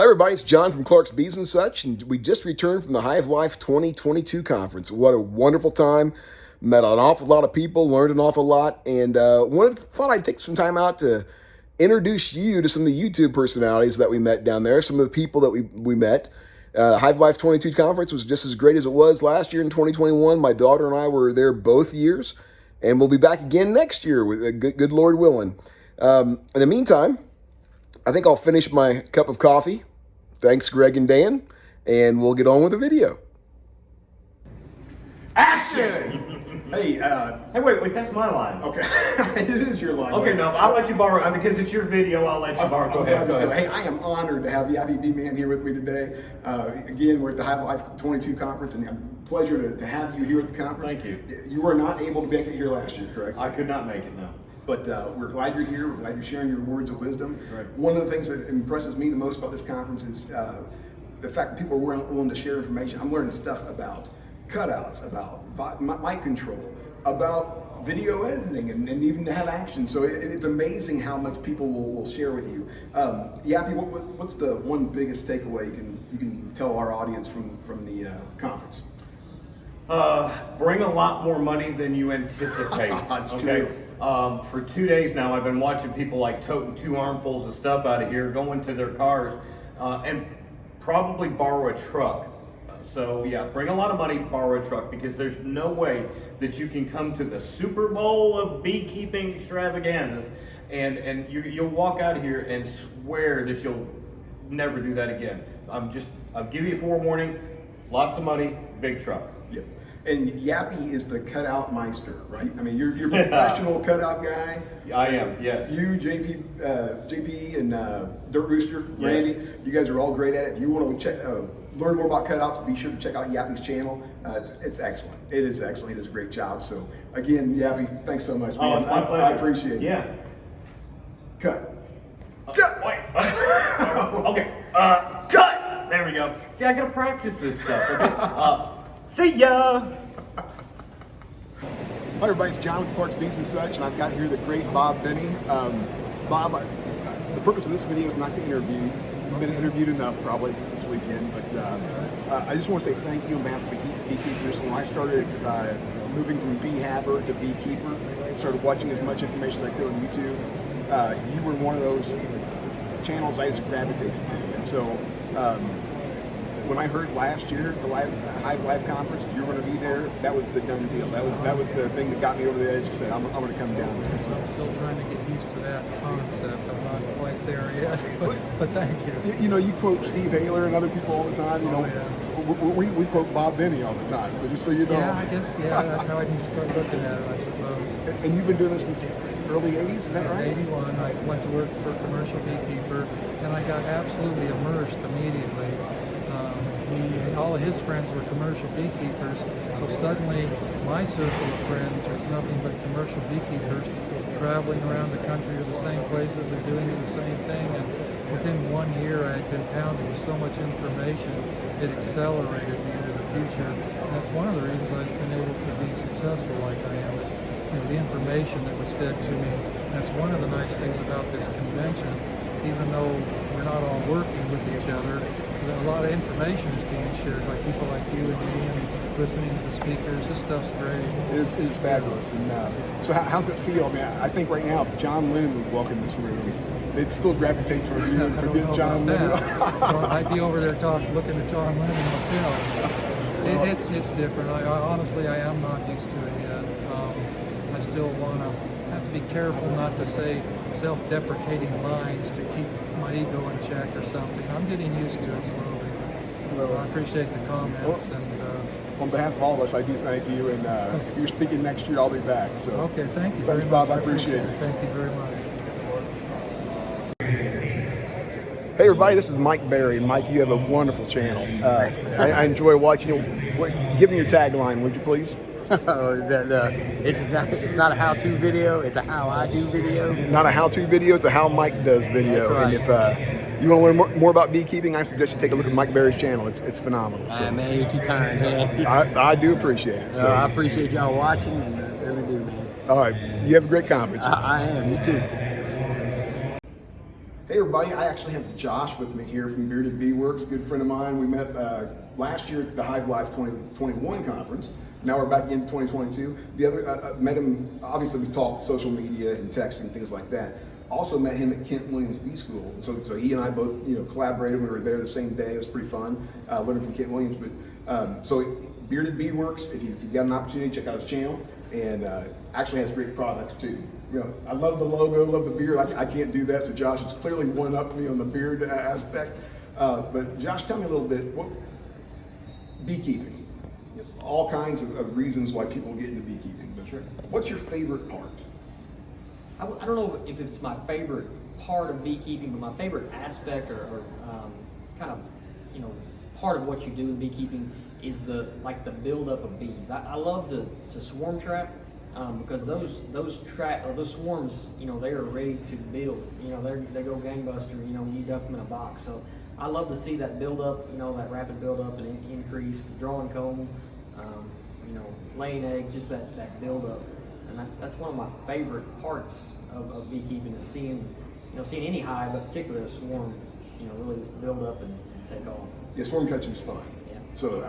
everybody, it's John from Clark's Bees and Such, and we just returned from the Hive Life 2022 conference. What a wonderful time. Met an awful lot of people, learned an awful lot, and thought I'd take some time out to introduce you to some of the YouTube personalities that we met down there, some of the people that we met. Hive Life 22 conference was just as great as it was last year in 2021. My daughter and I were there both years, and we'll be back again next year, with good Lord willing. In the meantime, I think I'll finish my cup of coffee. Thanks, Greg and Dan, and we'll get on with the video. Action! Hey, wait, that's my line. okay. It is your line. Okay, no, I'll let you borrow it because it's your video. I'll let you borrow it. Go ahead. Hey, I am honored to have Yappy Beeman here with me today. Again, we're at the Hive Life 22 conference, and it's a pleasure to have you here at the conference. Thank you. You were not able to make it here last year, correct? I could not make it, no. But we're glad you're here. We're glad you're sharing your words of wisdom. Right. One of the things that impresses me the most about this conference is the fact that people are willing to share information. I'm learning stuff about cutouts, about mic control, about video editing, and even to have action. So it's amazing how much people will share with you. Yappy, what's the one biggest takeaway you can tell our audience from the conference? Bring a lot more money than you anticipate. That's okay? true. For 2 days now, I've been watching people like toting 2 armfuls of stuff out of here, going to their cars, and probably borrow a truck. So yeah, bring a lot of money, borrow a truck, because there's no way that you can come to the Super Bowl of beekeeping extravaganzas and you'll walk out of here and swear that you'll never do that again. I'll give you a forewarning, lots of money, big truck. Yeah. And Yappy is the cutout meister, right? I mean, you're a professional cutout guy. I am, yes. You, JP, and Dirt Rooster, Yes. Randy, you guys are all great at it. If you want to learn more about cutouts, be sure to check out Yappy's channel. It's excellent. It is excellent. He does a great job. So again, Yappy, thanks so much. Oh, it's my pleasure. I appreciate it. Yeah. Cut. Cut. Wait. Okay. Cut. There we go. See, I gotta practice this stuff. Okay? See ya. Hi everybody, it's John with Clark's Bees and Such, and I've got here the great Bob Binnie. Bob, the purpose of this video is not to interview. You've been interviewed enough probably this weekend, but I just want to say thank you on behalf of Beekeepers. When I started moving from bee haver to beekeeper, started watching as much information as I could on YouTube, you were one of those channels I just gravitated to. And so when I heard last year, the Hive Life conference, you're going to be there, that was the done deal. That was the thing that got me over the edge. I said, I'm going to come down there. So. I'm still trying to get used to that concept. I'm not quite there yet, but thank you. You know, you quote Steve Haler and other people all the time. You know, we quote Bob Binnie all the time. So just so you know. Yeah, I guess, that's how I need to start looking at it, I suppose. And you've been doing this since early 80s, is that right? 81, I went to work for a commercial beekeeper, and I got absolutely immersed immediately. All of his friends were commercial beekeepers, so suddenly my circle of friends was nothing but commercial beekeepers traveling around the country to the same places and doing the same thing. And within 1 year, I had been pounded with so much information, it accelerated me into the future. And that's one of the reasons I've been able to be successful like I am, is the information that was fed to me. That's one of the nice things about this convention. Even though we're not all working with each other, a lot of information is being shared by people like you and me, and listening to the speakers. This stuff's great. It is fabulous. And so how's it feel? I mean, I think right now if John Lennon would walk in this room, they'd still gravitate toward you and forget John Lennon. Well, I'd be over there looking at John Lennon myself. It's different. Honestly, I am not used to it yet. I still have to be careful not to say self-deprecating lines to keep my ego in check or something. I'm getting used to it slowly. Well, I appreciate the comments. On behalf of all of us, I do thank you. And if you're speaking next year, I'll be back. So okay, thank you. Thanks, Bob. I appreciate it. Thank you very much. Hey everybody, this is Mike Berry, and Mike, you have a wonderful channel. I enjoy watching you. Give me your tagline, would you please? It's not a how-to video, it's a how I do video. Not a how-to video, it's a how Mike does video. That's right. And if you want to learn more about beekeeping, I suggest you take a look at Mike Berry's channel. It's phenomenal. So. Man, you're too kind, man. I do appreciate it. So. I appreciate y'all watching, and I really do, man. All right, you have a great conference. I am, you too. Hey Hey everybody, I actually have Josh with me here from Bearded Bee Works, good friend of mine. We met last year at the Hive Life 2021 conference. Now we're back in 2022. The other, met him, obviously we talked social media and text and things like that. Also met him at Kent Williams Bee School. So he and I both, collaborated. We were there the same day. It was pretty fun, learning from Kent Williams. But so Bearded Bee Works, if you've got an opportunity, check out his channel. And actually has great products too. I love the logo, love the beard. I can't do that, so Josh has clearly one up me on the beard aspect. But Josh, tell me a little bit, beekeeping. All kinds of reasons why people get into beekeeping. But sure. What's your favorite part? I don't know if it's my favorite part of beekeeping, but my favorite aspect or kind of, part of what you do in beekeeping is the buildup of bees. I love to swarm trap because those swarms, they are ready to build. They go gangbuster. When you dump them in a box. So I love to see that buildup. That rapid buildup and increase, drawing comb, laying eggs, just that buildup. And that's one of my favorite parts of beekeeping is seeing any hive, but particularly a swarm, really just build up and take off. Yeah, swarm catching is fun. Yeah. So,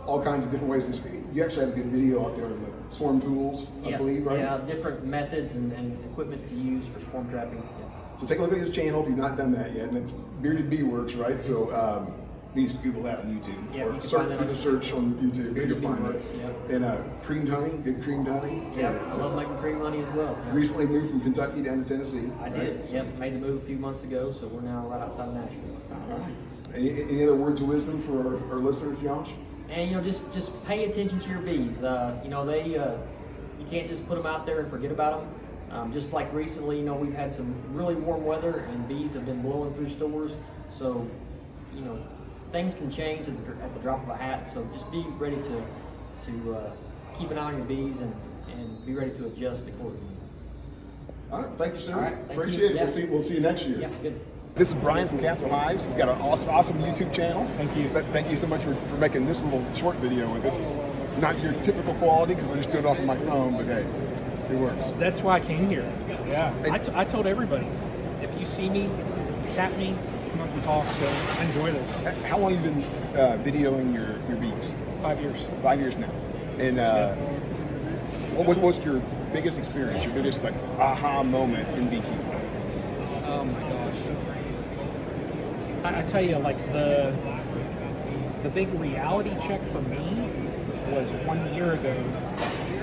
all kinds of different ways. You actually have a good video out there on the swarm tools, I believe, right? Yeah, different methods and equipment to use for swarm trapping. Yeah. So take a look at his channel if you've not done that yet. And it's Bearded Bee Works, right? So you just Google that on YouTube. Yeah, or you can find that do the search on YouTube. Bearded You'll find Bee it. Works, yeah. And creamed honey, good creamed honey. Yeah, I love making cream honey as well. Yeah. Recently moved from Kentucky down to Tennessee. I did. Yep, made the move a few months ago, so we're now right outside of Nashville. All right. Any other words of wisdom for our listeners, Josh? And just pay attention to your bees. You can't just put them out there and forget about them. Just like recently, we've had some really warm weather and bees have been blowing through stores. So, things can change at the drop of a hat. So just be ready to keep an eye on your bees and be ready to adjust accordingly. All right, thank you, sir. All right, thank Appreciate you. it. Yeah. We'll see you next year. Yeah, good. This is Brian from Castle Hives. He's got an awesome YouTube channel. Thank you. Thank you so much for making this little short video. This is not your typical quality because we're just doing it off of my phone, but hey, it works. That's why I came here. Yeah. I told everybody, if you see me, tap me, come up and talk. So I enjoy this. How long have you been videoing your bees? 5 years. 5 years now. And what was your biggest experience, your biggest aha moment in beekeeping? Oh my gosh. I tell you, the big reality check for me was 1 year ago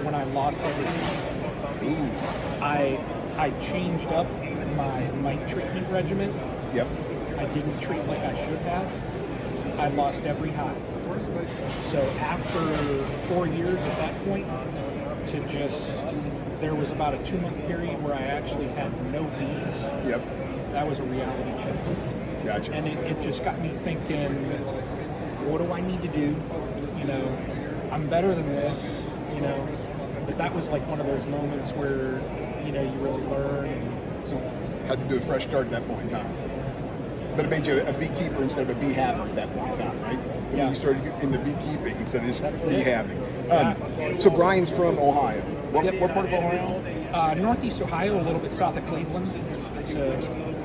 when I lost everything. Ooh. I changed up my mite treatment regimen. Yep. I didn't treat like I should have. I lost every hive. So after 4 years at that point, there was about a 2-month period where I actually had no bees. Yep. That was a reality check. Gotcha. And it just got me thinking, what do I need to do? I'm better than this, But that was like one of those moments where, you really learn. So had to do a fresh start at that point in time. But it made you a beekeeper instead of a bee haver at that point in time, right? Yeah. You started into beekeeping instead of just bee it. having. So Brian's from Ohio. What part of Ohio? Northeast Ohio, a little bit south of Cleveland.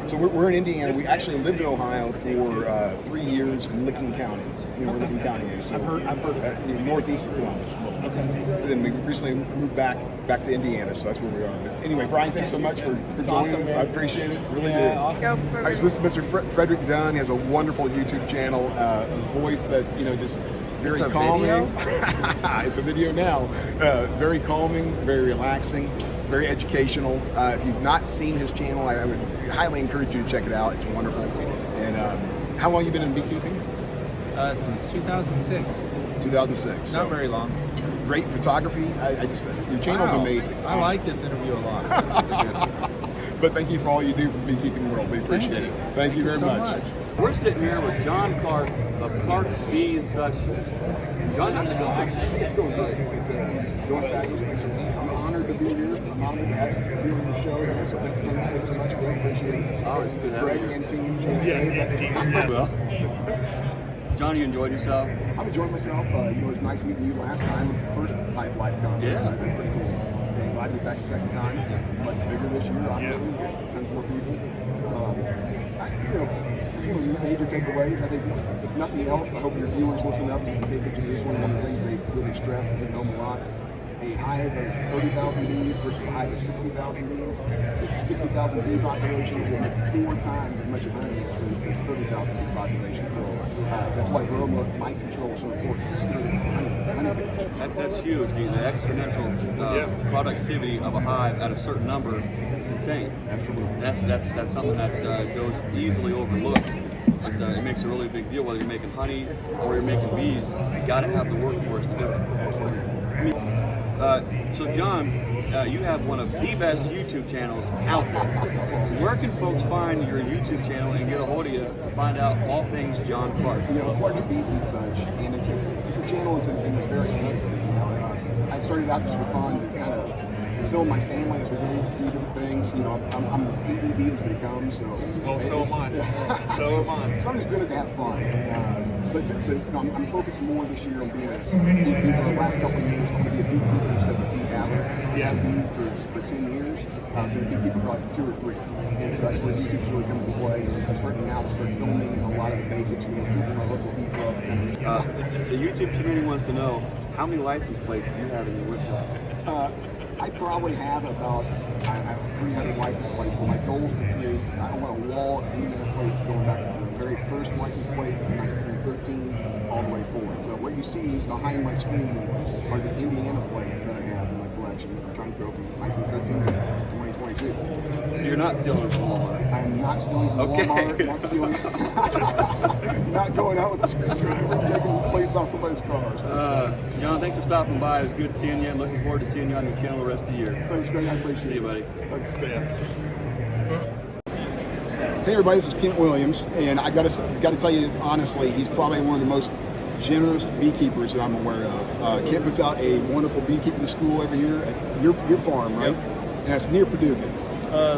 So we're in Indiana. We actually lived in Ohio for 3 years in Licking County. You know where Licking County is? So, I've heard of it. Northeast of Columbus. Okay. But then we recently moved back to Indiana, so that's where we are. But anyway, Brian, thanks so much for joining awesome, us. man. I appreciate it. Really Yeah, do. awesome. All right, so this is Mr. Frederick Dunn. He has a wonderful YouTube channel, a voice that, just very It's a calming. video? It's a video now. Very calming, very relaxing, very educational. If you've not seen his channel, I would highly encourage you to check it out. It's wonderful. And how long have you been in beekeeping? Since 2006. 2006. Not So very long. great photography. Your channel's Wow. amazing. I like this interview a lot. This is a good one. But thank you for all you do for the beekeeping world. We appreciate it. Thank you very so much. We're sitting here with John Clark of Clark's Bee and such. John, how's it going? It's going great. It's doing fabulous things. I'm honored to be here. I'm honored to have you on the show. So thank you so much. We appreciate it. Oh, it's good having Greg you. and team. Well, John, you enjoyed yourself? I'm enjoying myself. It was nice meeting you last time at the first Hive Life conference. Yeah. That's pretty cool. And glad to be back a second time. It's much bigger this year, obviously. We've got tons more people. it's one of the major takeaways. I think, if nothing else, I hope your viewers listen up and pay attention to this one. One of the things they've really stressed and hit home a lot. A hive of 30,000 bees versus a hive of 60,000 bees. This 60,000 bee population will make 4 times as much honey as the 30,000 bee population. So that's why aroma might control is so important. It's important for honey production. That's huge. The exponential productivity of a hive at a certain number is insane. Absolutely. That's something that goes easily overlooked. But it makes a really big deal whether you're making honey or you're making bees. You got to have the workforce to do it. Absolutely. So John, you have one of the best YouTube channels out there. Where can folks find your YouTube channel and get a hold of you to find out all things John Clark? Clark's Bees and such, and it's a channel in its very infancy. I started out just for fun to kind of film my family as we go do different things. I'm as ADD as they come, so. Well, so am I. So am I. So I'm just doing it to have fun. But I'm focused more this year on being a beekeeper. The last couple of years, I'm going to be a beekeeper instead of a bee habit. I've had bees for 10 years. I've been a beekeeper for like 2 or 3. And so that's where YouTube's really come into play. And I'm starting now to start filming a lot of the basics. Keeping my local bee club. The YouTube community wants to know, how many license plates do you have in your workshop? I probably have about 300 license plates, but my goal is to create, I want a wall of Indiana plates going back to the very first license plate from 1913 all the way forward. So what you see behind my screen are the Indiana plates that I have in my collection that I'm trying to grow from 1913 to 2022. So you're not stealing from Walmart? I'm not stealing from Walmart, not stealing, not going out with a screwdriver and taking plates off somebody's cars. John, thanks for stopping by. It was good seeing you. Looking forward to seeing you on your channel the rest of the year. Thanks, Greg. I appreciate it. See you, buddy. Thanks. Hey, everybody. This is Kent Williams, and I got to tell you honestly, he's probably one of the most generous beekeepers that I'm aware of. Kent puts out a wonderful beekeeping school every year at your farm, right? Yep. And that's near Paducah.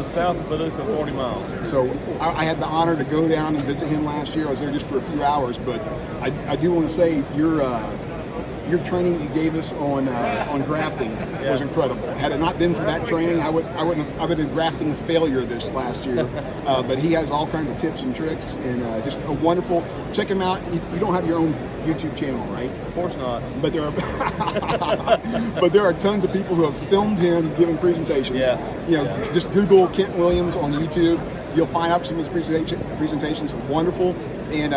South of Paducah, 40 miles. So I had the honor to go down and visit him last year. I was there just for a few hours, but I do want to say your training that you gave us on grafting was incredible. Had it not been for that training, I would have been a grafting failure this last year. But he has all kinds of tips and tricks, and just a wonderful. Check him out. You don't have your own YouTube channel, right? Of course not. But there are tons of people who have filmed him giving presentations. Yeah. Just Google Kent Williams on YouTube. You'll find out some of his presentations are wonderful. And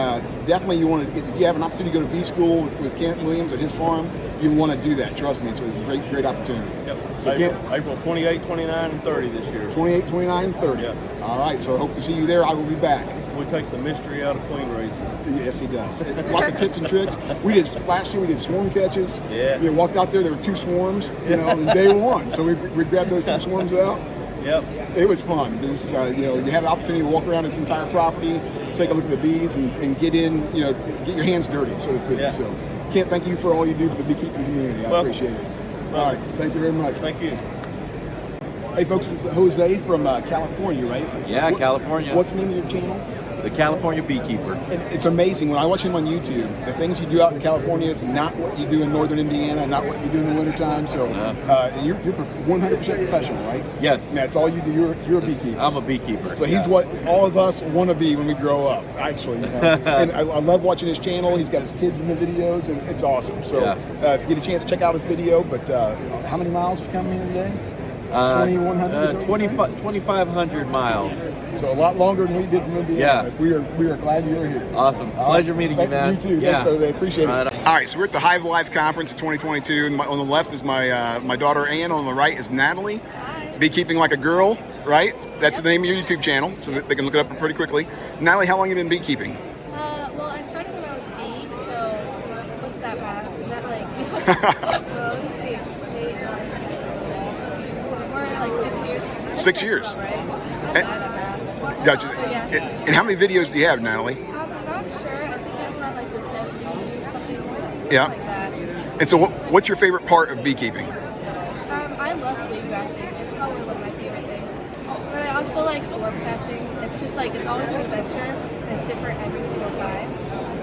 definitely if you have an opportunity to go to bee school with Kent Williams at his farm, you want to do that. Trust me, it's a great opportunity. Yep. So April 28, 29, and 30 this year. 28, 29, and 30. Yeah. All right, so I hope to see you there. I will be back. We take the mystery out of queen raising. Yes, he does. Lots of tips and tricks. Last year we did swarm catches. Yeah. We walked out there were 2 swarms, on day 1. So we grabbed those 2 swarms out. Yep. It was fun. It was, you have the opportunity to walk around this entire property, take a look at the bees, and get in, get your hands dirty, so to speak. Yeah. So, Kent, thank you for all you do for the beekeeping community. I appreciate it. All right, thank you very much. Thank you. Hey, folks, it's Jose from California, right? Yeah, California. What's the name of your channel? The California Beekeeper. And it's amazing. When I watch him on YouTube, the things you do out in California is not what you do in northern Indiana, not what you do in the wintertime. So you're 100% professional, right? Yes. And that's all you do. You're a beekeeper. I'm a beekeeper. So he's what all of us want to be when we grow up, actually. And I love watching his channel. He's got his kids in the videos, and it's awesome. So if you get a chance, check out his video. But how many miles are you coming here today? 2,500 miles. So a lot longer than we did from Indiana. Yeah. We are glad you were here. Awesome. Pleasure meeting you, man. You too. Yeah. So they appreciate it. All right, so we're at the Hive Life Conference of 2022. And on the left is my daughter Ann. On the right is Natalie. Hi. Beekeeping Like a Girl, right? That's the name of your YouTube channel, so that they can look it up pretty quickly. Natalie, how long have you been beekeeping? Well, I started when I was 8, so what's that math? Is that like, let me see, 8, 9, 10, we're like 6 years. 6 years. Well, right? Not bad at math. Gotcha. So, yeah. And how many videos do you have, Natalie? I'm not sure. I think I'm around like the 70, something like that. And so what's your favorite part of beekeeping? I love queen grafting. It's probably one of my favorite things. But I also like swarm catching. It's just like, it's always an adventure, and it's different every single time.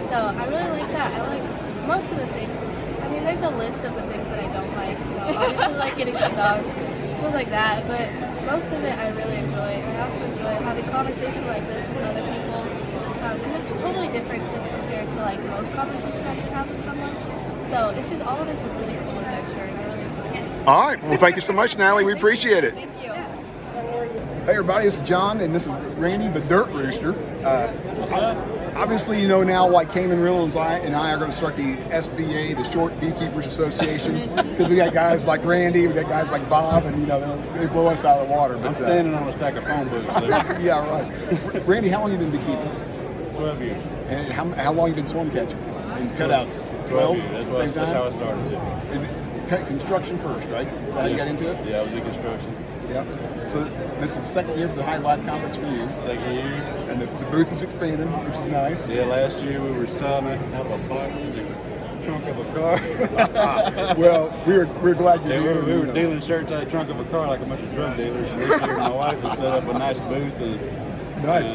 So I really like that. I like most of the things. I mean, there's a list of the things that I don't like. Obviously like getting stung, stuff like that. But most of it I really enjoy, and I also enjoy having conversation like this with other people, because it's totally different to compare to like most conversations I can have with someone. So it's just all of it's a really cool adventure, and I really enjoy it. All right. Well, thank you so much, Natalie. We appreciate it. Thank you. Hey, everybody. This is John, and this is Randy, the Dirt Rooster. What's up? Obviously, you know now why Kamon Reynolds and I are going to start the SBA, the Short Beekeepers Association, because we got guys like Randy, we got guys like Bob, and they blow us out of the water. But, I'm standing on a stack of phone books. So. Yeah, right. Randy, how long have you been beekeeping? 12 years. And how long have you been swarm catching? And cutouts? 12 years. At the same time? That's how I started it. And construction first, right? Is that how you got into it? Yeah, I was in construction. Yeah. So this is the second year for the Hive Life Conference for you. Second year. And the booth is expanding, which is nice. Yeah, last year we were selling out of a box in the trunk of a car. Well, we're glad you're here. We were dealing shirts out of the trunk of a car like a bunch of drug dealers. And this year my wife has set up a nice booth. Nice.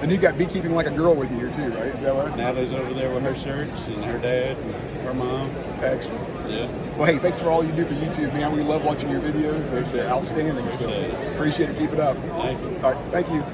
And you got beekeeping like a girl with you here too, right? Is that right? Natalie's over there with her shirts and her dad and her mom. Excellent. Yeah. Well, hey, thanks for all you do for YouTube, man. We love watching your videos. They're outstanding. So appreciate it. Keep it up. Thank you. All right. Thank you.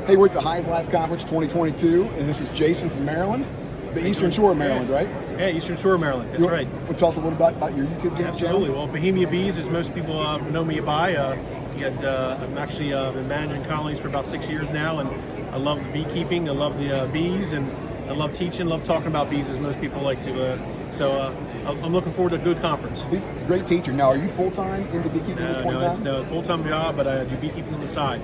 Hey, we're at the Hive Life Conference 2022, and this is Jason from Maryland, the Eastern Shore of Maryland, right? Yeah, Eastern Shore, Maryland. That's right. Well, tell us a little bit about your YouTube channel. Absolutely. Well, Bohemia Bees, as most people know me by, I'm actually been managing colonies for about 6 years now, and I love the beekeeping. I love the bees, and I love teaching. Love talking about bees, as most people like to. I'm looking forward to a good conference. Great teacher. Now, are you full time into beekeeping at this point in time? No, it's a full-time job, but I do beekeeping on the side.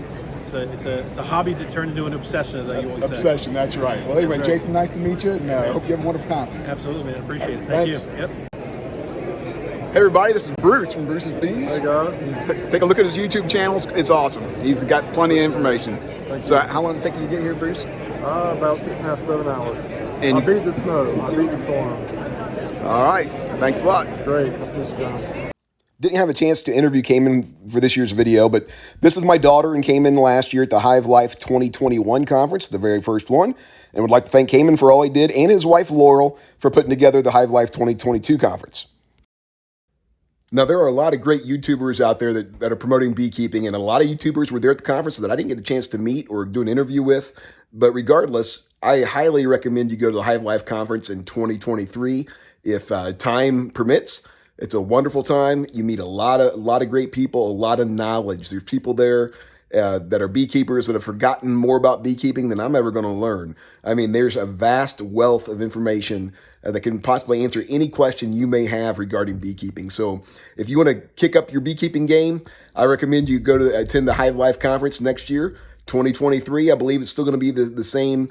It's a hobby that turned into an obsession, as I always say. Obsession, that's right. Well, anyway, That's right. Jason, nice to meet you, and I hope you have a wonderful conference. Absolutely, man. Appreciate it. Thank Thanks. you. Yep. Hey, everybody, this is Bruce from Bruce's Bees. Hey, guys. Take a look at his YouTube channel. It's awesome. He's got plenty of information. So how long did it take you to get here, Bruce? About 6.5, 7 hours. And I beat the snow. I beat the storm. All right. Thanks a lot. Great. That's Mr. John. Didn't have a chance to interview Kamon for this year's video, but this is my daughter and Kamon last year at the Hive Life 2021 conference, the very first one, and would like to thank Kamon for all he did and his wife Laurel for putting together the Hive Life 2022 conference. Now, there are a lot of great YouTubers out there that are promoting beekeeping, and a lot of YouTubers were there at the conference that I didn't get a chance to meet or do an interview with. But regardless, I highly recommend you go to the Hive Life conference in 2023 if time permits. It's a wonderful time. You meet a lot of great people, a lot of knowledge. There's people there that are beekeepers that have forgotten more about beekeeping than I'm ever going to learn. I mean, there's a vast wealth of information that can possibly answer any question you may have regarding beekeeping. So if you want to kick up your beekeeping game, I recommend you go to attend the Hive Life conference next year, 2023. I believe it's still going to be the same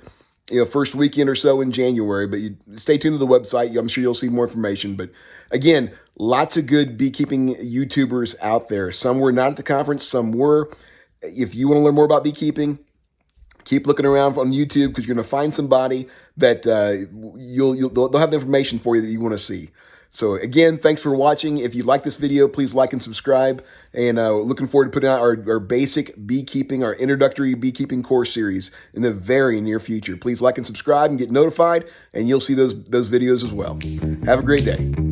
first weekend or so in January, but you stay tuned to the website. I'm sure you'll see more information. But again, lots of good beekeeping YouTubers out there. Some were not at the conference, some were. If you want to learn more about beekeeping, keep looking around on YouTube because you're going to find somebody that they'll have the information for you that you want to see. So again, thanks for watching. If you like this video, please like and subscribe. And looking forward to putting out our basic beekeeping, our introductory beekeeping course series in the very near future. Please like and subscribe and get notified, and you'll see those videos as well. Have a great day.